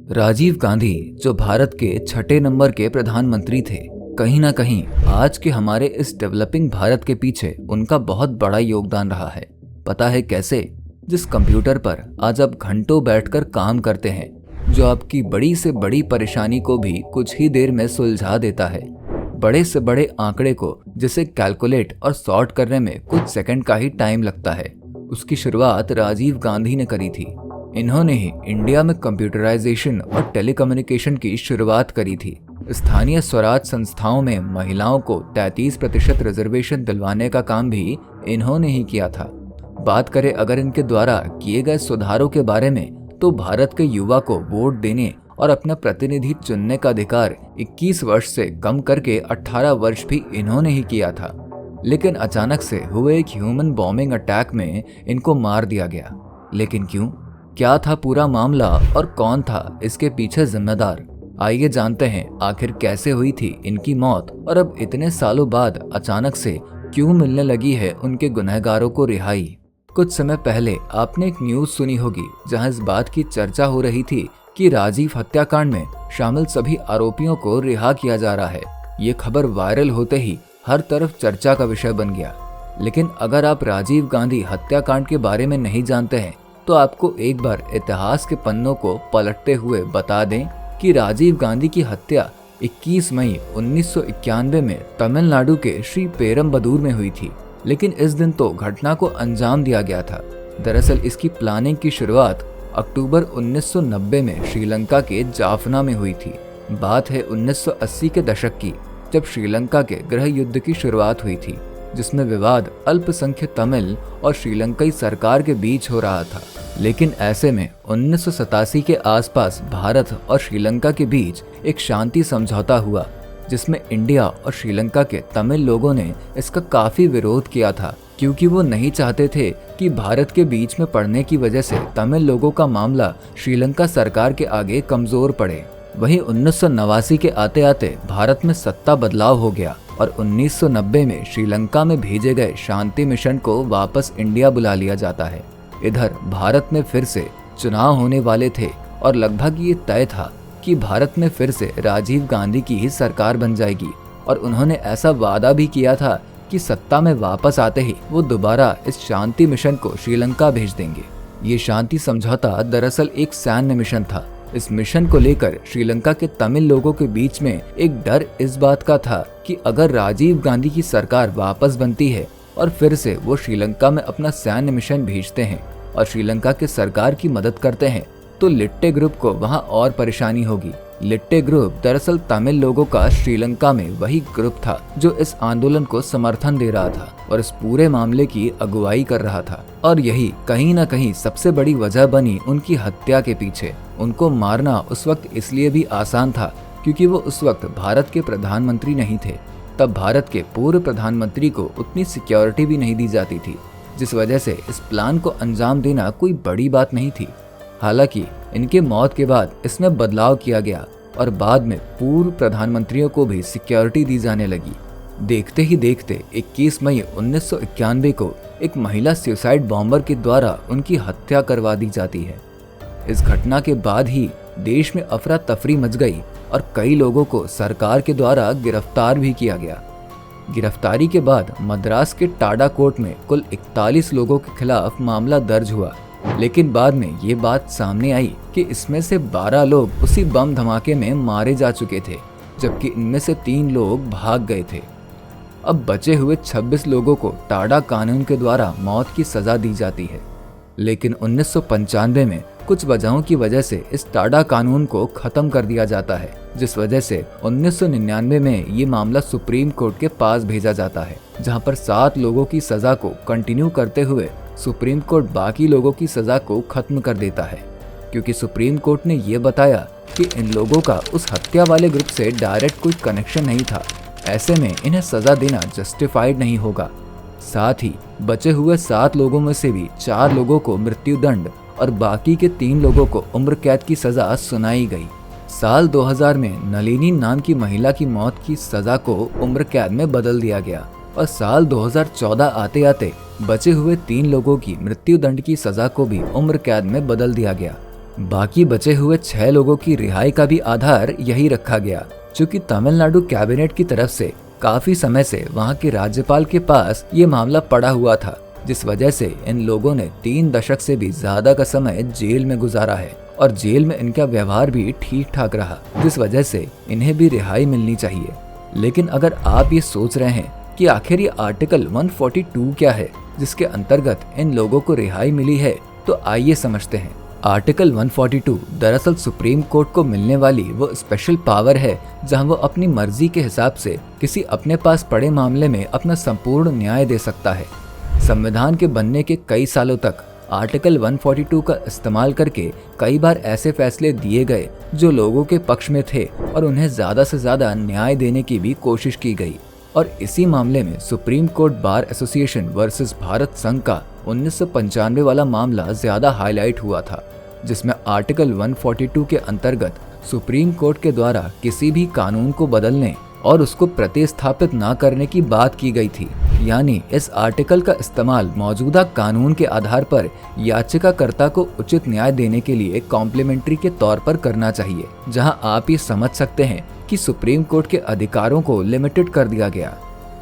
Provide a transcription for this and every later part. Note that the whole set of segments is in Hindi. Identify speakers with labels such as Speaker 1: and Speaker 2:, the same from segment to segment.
Speaker 1: राजीव गांधी जो भारत के छठे नंबर के प्रधानमंत्री थे, कहीं ना कहीं आज के हमारे इस डेवलपिंग भारत के पीछे उनका बहुत बड़ा योगदान रहा है। पता है कैसे? जिस कंप्यूटर पर आज आप घंटों बैठकर काम करते हैं, जो आपकी बड़ी से बड़ी परेशानी को भी कुछ ही देर में सुलझा देता है, बड़े से बड़े आंकड़े को जिसे कैलकुलेट और सॉर्ट करने में कुछ सेकंड का ही टाइम लगता है, उसकी शुरुआत राजीव गांधी ने करी थी। इन्होंने ही इंडिया में कंप्यूटराइजेशन और टेलीकम्युनिकेशन की शुरुआत करी थी। स्थानीय स्वराज संस्थाओं में महिलाओं को 33% रिजर्वेशन दिलवाने का काम भी इन्होंने ही किया था। बात करें अगर इनके द्वारा किए गए सुधारों के बारे में, तो भारत के युवा को वोट देने और अपना प्रतिनिधि चुनने का अधिकार 21 वर्ष से कम करके 18 वर्ष भी इन्होंने ही किया था। लेकिन अचानक से हुए एक ह्यूमन बॉम्बिंग अटैक में इनको मार दिया गया। लेकिन क्यों? क्या था पूरा मामला और कौन था इसके पीछे जिम्मेदार? आइए जानते हैं आखिर कैसे हुई थी इनकी मौत और अब इतने सालों बाद अचानक से क्यों मिलने लगी है उनके गुनहगारों को रिहाई। कुछ समय पहले आपने एक न्यूज सुनी होगी जहां इस बात की चर्चा हो रही थी कि राजीव हत्याकांड में शामिल सभी आरोपियों को रिहा किया जा रहा है। ये खबर वायरल होते ही हर तरफ चर्चा का विषय बन गया। लेकिन अगर आप राजीव गांधी हत्याकांड के बारे में नहीं जानते हैं, तो आपको एक बार इतिहास के पन्नों को पलटते हुए बता दें कि राजीव गांधी की हत्या 21 मई 1991 में तमिलनाडु के श्री पेरम्बदूर में हुई थी। लेकिन इस दिन तो घटना को अंजाम दिया गया था। दरअसल इसकी प्लानिंग की शुरुआत अक्टूबर 1990 में श्रीलंका के जाफना में हुई थी। बात है 1980 के दशक की, जब श्रीलंका के गृह युद्ध की शुरुआत हुई थी, जिसमें विवाद अल्पसंख्यक तमिल और श्रीलंकाई सरकार के बीच हो रहा था। लेकिन ऐसे में 1987 के आसपास भारत और श्रीलंका के बीच एक शांति समझौता हुआ, जिसमें इंडिया और श्रीलंका के तमिल लोगों ने इसका काफी विरोध किया था, क्योंकि वो नहीं चाहते थे कि भारत के बीच में पड़ने की वजह से तमिल लोगों का मामला श्रीलंका सरकार के आगे कमजोर पड़े। वहीं 1989 के आते आते भारत में सत्ता बदलाव हो गया और 1990 में श्रीलंका में भेजे गए शांति मिशन को वापस इंडिया बुला लिया जाता है। इधर भारत में फिर से चुनाव होने वाले थे और लगभग ये तय था कि भारत में फिर से राजीव गांधी की ही सरकार बन जाएगी, और उन्होंने ऐसा वादा भी किया था कि सत्ता में वापस आते ही वो दोबारा इस शांति मिशन को श्रीलंका भेज देंगे। ये शांति समझौता दरअसल एक सैन्य मिशन था। इस मिशन को लेकर श्रीलंका के तमिल लोगों के बीच में एक डर इस बात का था कि अगर राजीव गांधी की सरकार वापस बनती है और फिर से वो श्रीलंका में अपना सैन्य मिशन भेजते हैं और श्रीलंका के सरकार की मदद करते हैं, तो लिट्टे ग्रुप को वहां और परेशानी होगी। लिट्टे ग्रुप दरअसल तमिल लोगों का श्रीलंका में वही ग्रुप था जो इस आंदोलन को समर्थन दे रहा था और इस पूरे मामले की अगुवाई कर रहा था, और यही कहीं न कहीं सबसे बड़ी वजह बनी उनकी हत्या के पीछे। उनको मारना उस वक्त इसलिए भी आसान था क्योंकि वो उस वक्त भारत के प्रधानमंत्री नहीं थे। तब भारत के पूर्व प्रधानमंत्री को उतनी सिक्योरिटी भी नहीं दी जाती थी, जिस वजह से इस प्लान को अंजाम देना कोई बड़ी बात नहीं थी। हालांकि इनके मौत के बाद इसमें बदलाव किया गया और बाद में पूर्व प्रधानमंत्रियों को भी सिक्योरिटी दी जाने लगी। देखते ही देखते 21 मई 1991 को एक महिला सुसाइड बॉम्बर के द्वारा उनकी हत्या करवा दी जाती है। इस घटना के बाद ही देश में अफरा तफरी मच गई और कई लोगों को सरकार के द्वारा गिरफ्तार भी किया गया। गिरफ्तारी के बाद मद्रास के टाडा कोर्ट में कुल 41 लोगों के खिलाफ मामला दर्ज हुआ। लेकिन बाद में ये बात सामने आई कि इसमें से 12 लोग उसी बम धमाके में मारे जा चुके थे, जबकि इनमें से 3 लोग भाग गए थे। अब बचे हुए 26 लोगों को टाडा कानून के द्वारा मौत की सजा दी जाती है। लेकिन 1995 में कुछ वजहों की वजह से इस टाडा कानून को खत्म कर दिया जाता है, जिस वजह से 1999 में ये मामला सुप्रीम कोर्ट के पास भेजा जाता है, जहां पर 7 लोगों की सजा को कंटिन्यू करते हुए सुप्रीम कोर्ट बाकी लोगों की सजा को खत्म कर देता है, क्योंकि सुप्रीम कोर्ट ने ये बताया कि इन लोगों का उस हत्या वाले ग्रुप से डायरेक्ट कोई कनेक्शन नहीं था। ऐसे में इन्हें सजा देना जस्टिफाइड नहीं होगा। साथ ही बचे हुए 7 लोगों में से भी 4 लोगों को मृत्युदंड और बाकी के 3 लोगों को उम्र कैद की सजा सुनाई गई। साल 2000 में नलिनी नाम की महिला की मौत की सजा को उम्र कैद में बदल दिया गया और साल 2014 आते आते बचे हुए 3 लोगों की मृत्युदंड की सजा को भी उम्र कैद में बदल दिया गया। बाकी बचे हुए 6 लोगों की रिहाई का भी आधार यही रखा गया। चूँकि तमिलनाडु कैबिनेट की तरफ से काफी समय से वहाँ के राज्यपाल के पास ये मामला पड़ा हुआ था, जिस वजह से इन लोगों ने 3 दशक से भी ज्यादा का समय जेल में गुजारा है और जेल में इनका व्यवहार भी ठीक ठाक रहा, जिस वजह से इन्हें भी रिहाई मिलनी चाहिए। लेकिन अगर आप ये सोच रहे हैं कि आखिर ये आर्टिकल 142 क्या है जिसके अंतर्गत इन लोगों को रिहाई मिली है, तो आइए समझते हैं। आर्टिकल 142 दरअसल सुप्रीम कोर्ट को मिलने वाली वो स्पेशल पावर है जहां वो अपनी मर्जी के हिसाब से किसी अपने पास पड़े मामले में अपना संपूर्ण न्याय दे सकता है। संविधान के बनने के कई सालों तक आर्टिकल 142 का इस्तेमाल करके कई बार ऐसे फैसले दिए गए जो लोगों के पक्ष में थे और उन्हें ज्यादा से ज्यादा न्याय देने की भी कोशिश की गई। और इसी मामले में supreme court bar association versus Bharat संघ का 1995 वाला मामला ज्यादा हाईलाइट हुआ था, जिसमें आर्टिकल 142 के अंतर्गत सुप्रीम कोर्ट के द्वारा किसी भी कानून को बदलने और उसको प्रतिस्थापित न करने की बात की गई थी। यानी इस आर्टिकल का इस्तेमाल मौजूदा कानून के आधार पर याचिकाकर्ता को उचित न्याय देने के लिए कॉम्प्लीमेंट्री के तौर पर करना चाहिए, जहां आप ये समझ सकते हैं कि सुप्रीम कोर्ट के अधिकारों को लिमिटेड कर दिया गया।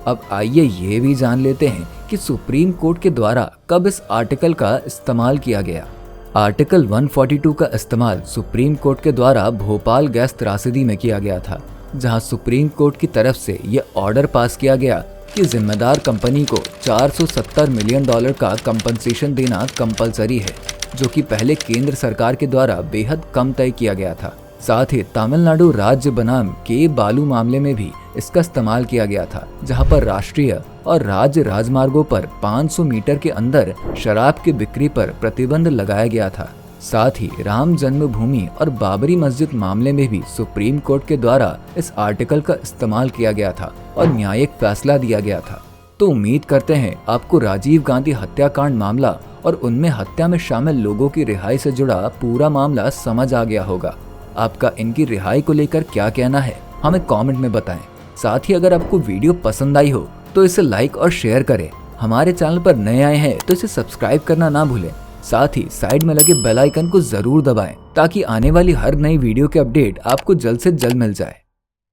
Speaker 1: अब आइए ये भी जान लेते हैं कि सुप्रीम कोर्ट के द्वारा कब इस आर्टिकल का इस्तेमाल किया गया। आर्टिकल 142 का इस्तेमाल सुप्रीम कोर्ट के द्वारा भोपाल गैस त्रासदी में किया गया था, जहां सुप्रीम कोर्ट की तरफ से यह ऑर्डर पास किया गया कि जिम्मेदार कंपनी को $470 मिलियन का कंपनसेशन देना कंपलसरी है, जो कि पहले केंद्र सरकार के द्वारा बेहद कम तय किया गया था। साथ ही तमिलनाडु राज्य बनाम के बालू मामले में भी इसका इस्तेमाल किया गया था, जहां पर राष्ट्रीय और राज्य राजमार्गों पर 500 मीटर के अंदर शराब की बिक्री पर प्रतिबंध लगाया गया था। साथ ही राम जन्मभूमि और बाबरी मस्जिद मामले में भी सुप्रीम कोर्ट के द्वारा इस आर्टिकल का इस्तेमाल किया गया था और न्यायिक फैसला दिया गया था। तो उम्मीद करते हैं आपको राजीव गांधी हत्याकांड मामला और उनमें हत्या में शामिल लोगों की रिहाई से जुड़ा पूरा मामला समझ आ गया होगा। आपका इनकी रिहाई को लेकर क्या कहना है, हमें कमेंट में बताएं। साथ ही अगर आपको वीडियो पसंद आई हो तो इसे लाइक और शेयर करें। हमारे चैनल पर नए आए हैं तो इसे सब्सक्राइब करना ना भूलें। साथ ही साइड में लगे बेल आइकन को जरूर दबाएं ताकि आने वाली हर नई वीडियो के अपडेट आपको जल्द से जल्द मिल जाए।